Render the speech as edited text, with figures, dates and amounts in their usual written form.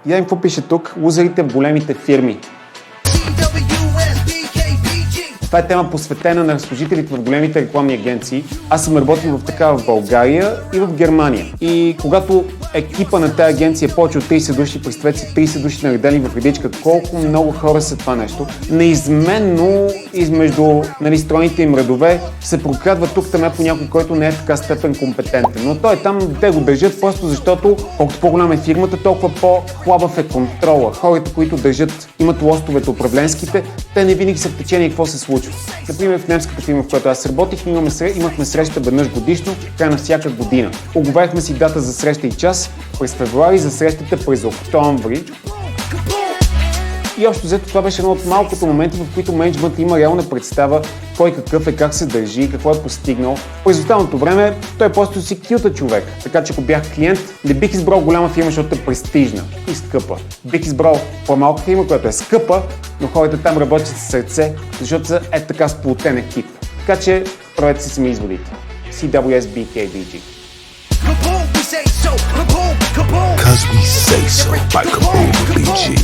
Я им какво пише тук? Лузерите в големите фирми. Това е тема посветена на служителите в големите рекламни агенции. Аз съм работил в такава в България и в Германия. И когато екипа на тази агенция е повече от 30 души, представете си 30 души наредени в редичка, колко много хора са това нещо. Неизменно измежду стройните им редове се прокрадва тук-там по някой, който не е в така степен компетентен. Но той там те го държат просто защото колкото по-голяма е фирмата, толкова по-хлабав е контрола. Хората, които държат, имат лостовете управленските, те не винаги са в течение какво се случва. Например, в немската фирма, в която аз работих, имахме среща веднъж годишно, края на всяка година. Оговаряхме си дата за среща и час през февруари, за срещата през октомври. И общо взето това беше едно от малкото моменти, в които мениджмънтът има реална представа кой какъв е, как се държи, какво е постигнал. През останалото време той просто си кюта човек. Така че ако бях клиент, не бих избрал голяма фирма, защото е престижна и скъпа. Бих избрал по-малка фирма, която е скъпа, но хората там работят със сърце, защото са така сплотен екип. Така че правете си сами изводите. CWS BKBG. Cause we say so by Kaboom BG.